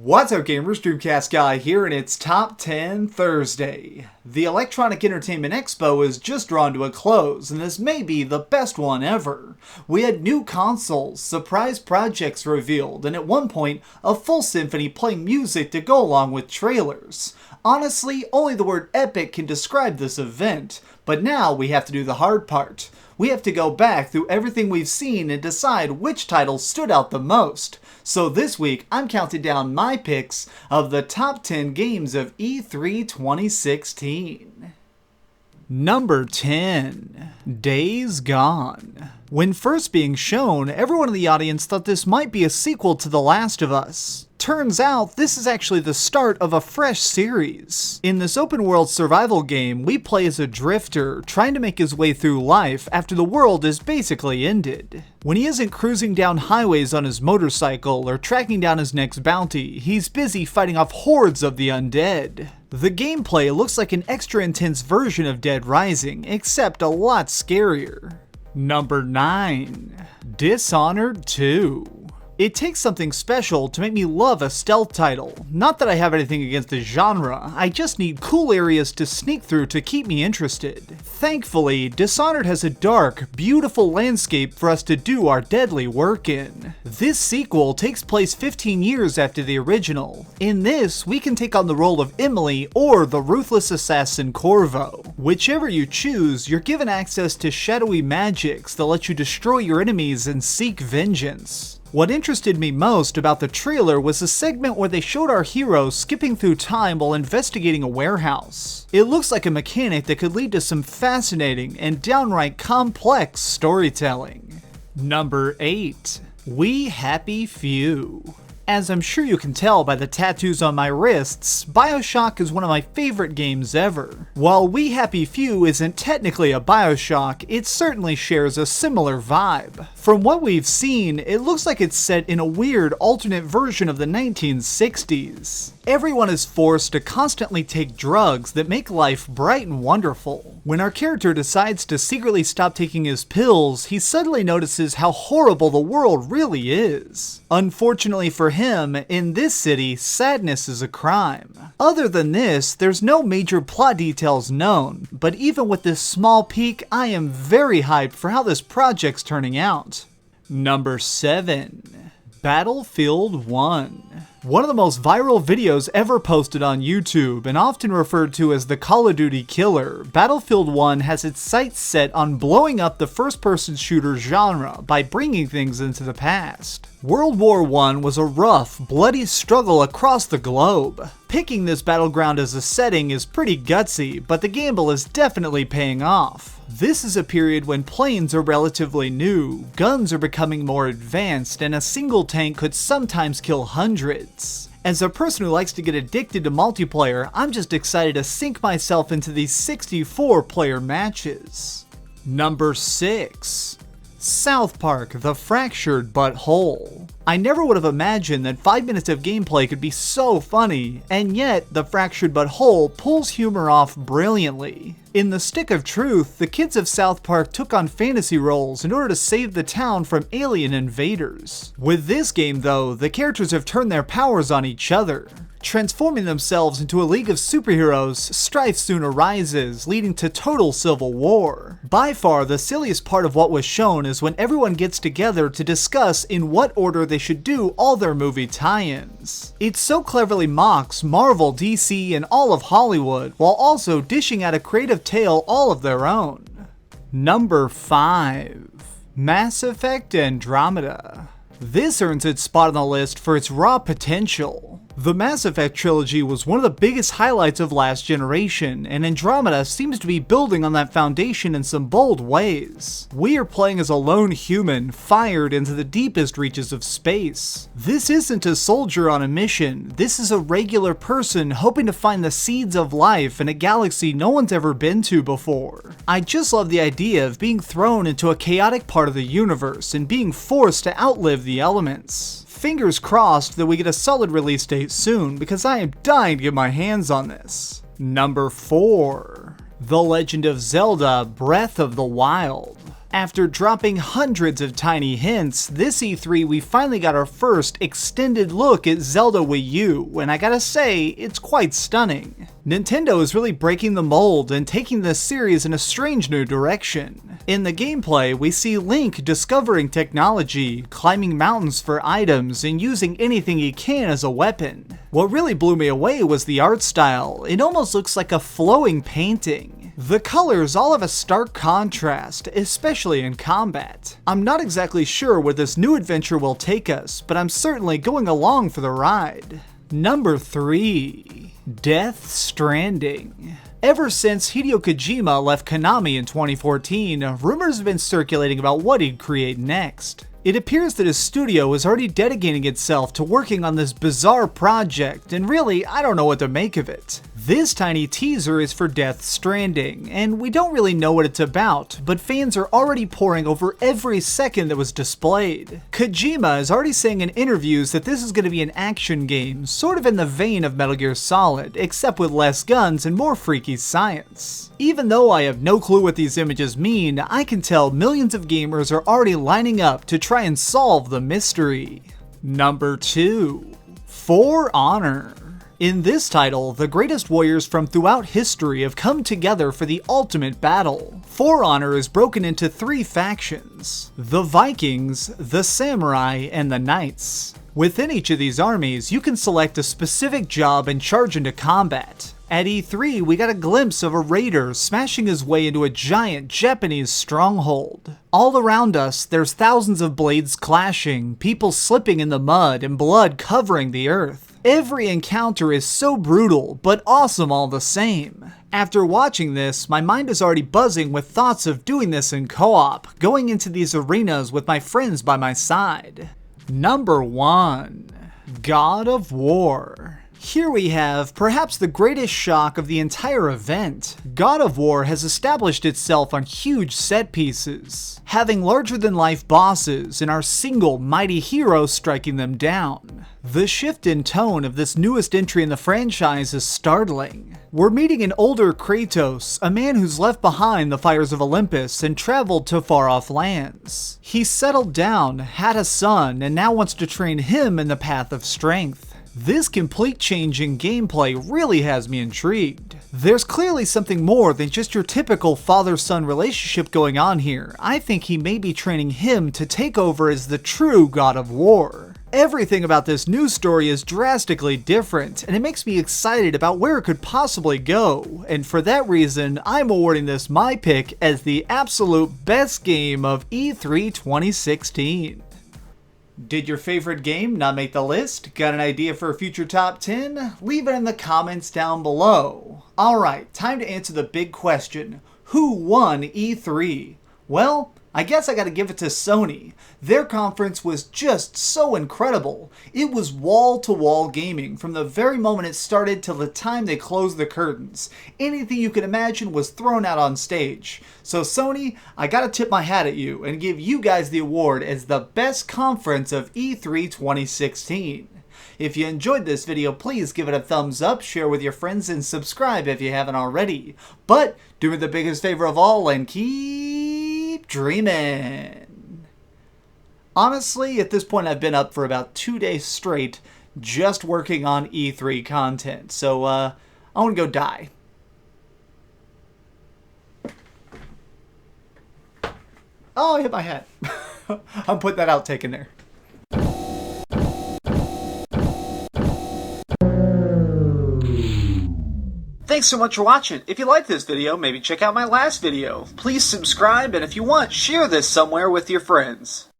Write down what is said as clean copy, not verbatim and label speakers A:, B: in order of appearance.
A: What's up gamers, DreamcastGuy here, and it's Top 10 Thursday. The Electronic Entertainment Expo is just drawn to a close, and this may be the best one ever. We had new consoles, surprise projects revealed, and at one point, a full symphony playing music to go along with trailers. Honestly, only the word epic can describe this event, but now we have to do the hard part. We have to go back through everything we've seen and decide which titles stood out the most. So this week, I'm counting down my picks of the top 10 games of E3 2016. Number 10. Days Gone. When first being shown, everyone in the audience thought this might be a sequel to The Last of Us. Turns out, this is actually the start of a fresh series. In this open-world survival game, we play as a drifter, trying to make his way through life after the world is basically ended. When he isn't cruising down highways on his motorcycle or tracking down his next bounty, he's busy fighting off hordes of the undead. The gameplay looks like an extra intense version of Dead Rising, except a lot scarier. Number 9. Dishonored 2. It takes something special to make me love a stealth title. Not that I have anything against the genre, I just need cool areas to sneak through to keep me interested. Thankfully, Dishonored has a dark, beautiful landscape for us to do our deadly work in. This sequel takes place 15 years after the original. In this, we can take on the role of Emily or the ruthless assassin Corvo. Whichever you choose, you're given access to shadowy magics that let you destroy your enemies and seek vengeance. What interested me most about the trailer was the segment where they showed our hero skipping through time while investigating a warehouse. It looks like a mechanic that could lead to some fascinating and downright complex storytelling. Number 8. We Happy Few. As I'm sure you can tell by the tattoos on my wrists, BioShock is one of my favorite games ever. While We Happy Few isn't technically a BioShock, it certainly shares a similar vibe. From what we've seen, it looks like it's set in a weird alternate version of the 1960s. Everyone is forced to constantly take drugs that make life bright and wonderful. When our character decides to secretly stop taking his pills, he suddenly notices how horrible the world really is. Unfortunately for him, in this city, sadness is a crime. Other than this, there's no major plot details known, but even with this small peek, I am very hyped for how this project's turning out. Number 7. Battlefield 1. One of the most viral videos ever posted on YouTube, and often referred to as the Call of Duty killer, Battlefield 1 has its sights set on blowing up the first-person shooter genre by bringing things into the past. World War I was a rough, bloody struggle across the globe. Picking this battleground as a setting is pretty gutsy, but the gamble is definitely paying off. This is a period when planes are relatively new, guns are becoming more advanced, and a single tank could sometimes kill hundreds. As a person who likes to get addicted to multiplayer, I'm just excited to sink myself into these 64-player matches. Number 6. South Park: The Fractured But Whole. I never would have imagined that 5 minutes of gameplay could be so funny, and yet The Fractured But Whole pulls humor off brilliantly. In the Stick of Truth, the kids of South Park took on fantasy roles in order to save the town from alien invaders. With this game though, the characters have turned their powers on each other. Transforming themselves into a league of superheroes, strife soon arises, leading to total civil war. By far, the silliest part of what was shown is when everyone gets together to discuss in what order they should do all their movie tie-ins. It so cleverly mocks Marvel, DC, and all of Hollywood, while also dishing out a creative tale all of their own. Number 5. Mass Effect Andromeda. This earns its spot on the list for its raw potential. The Mass Effect trilogy was one of the biggest highlights of last generation, and Andromeda seems to be building on that foundation in some bold ways. We are playing as a lone human, fired into the deepest reaches of space. This isn't a soldier on a mission, this is a regular person hoping to find the seeds of life in a galaxy no one's ever been to before. I just love the idea of being thrown into a chaotic part of the universe and being forced to outlive the elements. Fingers crossed that we get a solid release date soon, because I am dying to get my hands on this. Number 4. The Legend of Zelda: Breath of the Wild. After dropping hundreds of tiny hints, this E3 we finally got our first extended look at Zelda Wii U, and I gotta say, it's quite stunning. Nintendo is really breaking the mold and taking this series in a strange new direction. In the gameplay, we see Link discovering technology, climbing mountains for items, and using anything he can as a weapon. What really blew me away was the art style. It almost looks like a flowing painting. The colors all have a stark contrast, especially in combat. I'm not exactly sure where this new adventure will take us, but I'm certainly going along for the ride. Number 3. Death Stranding. Ever since Hideo Kojima left Konami in 2014, rumors have been circulating about what he'd create next. It appears that his studio is already dedicating itself to working on this bizarre project, and really, I don't know what to make of it. This tiny teaser is for Death Stranding, and we don't really know what it's about, but fans are already poring over every second that was displayed. Kojima is already saying in interviews that this is going to be an action game, sort of in the vein of Metal Gear Solid, except with less guns and more freaky science. Even though I have no clue what these images mean, I can tell millions of gamers are already lining up to try and solve the mystery. Number 2. For Honor. In this title, the greatest warriors from throughout history have come together for the ultimate battle. For Honor is broken into 3 factions: the Vikings, the Samurai, and the Knights. Within each of these armies, you can select a specific job and charge into combat. At E3, we got a glimpse of a raider smashing his way into a giant Japanese stronghold. All around us, there's thousands of blades clashing, people slipping in the mud, and blood covering the earth. Every encounter is so brutal, but awesome all the same. After watching this, my mind is already buzzing with thoughts of doing this in co-op, going into these arenas with my friends by my side. Number 1. God of War. Here we have perhaps the greatest shock of the entire event. God of War has established itself on huge set pieces, having larger-than-life bosses and our single mighty hero striking them down. The shift in tone of this newest entry in the franchise is startling. We're meeting an older Kratos, a man who's left behind the fires of Olympus and traveled to far-off lands. He's settled down, had a son, and now wants to train him in the path of strength. This complete change in gameplay really has me intrigued. There's clearly something more than just your typical father-son relationship going on here. I think he may be training him to take over as the true God of War. Everything about this new story is drastically different, and it makes me excited about where it could possibly go, and for that reason, I'm awarding this my pick as the absolute best game of E3 2016. Did your favorite game not make the list? Got an idea for a future top 10? Leave it in the comments down below. Alright, time to answer the big question. Who won E3? Well, I guess I gotta give it to Sony. Their conference was just so incredible. It was wall-to-wall gaming from the very moment it started till the time they closed the curtains. Anything you could imagine was thrown out on stage. So Sony, I gotta tip my hat at you and give you guys the award as the best conference of E3 2016. If you enjoyed this video, please give it a thumbs up, share with your friends, and subscribe if you haven't already. But do me the biggest favor of all and keep dreaming. Honestly, at this point I've been up for about 2 days straight just working on E3 content, so I want to go die. Oh, I hit my head. I'm putting that outtake in there. Thanks so much for watching. If you liked this video, maybe check out my last video. Please subscribe, and if you want, share this somewhere with your friends.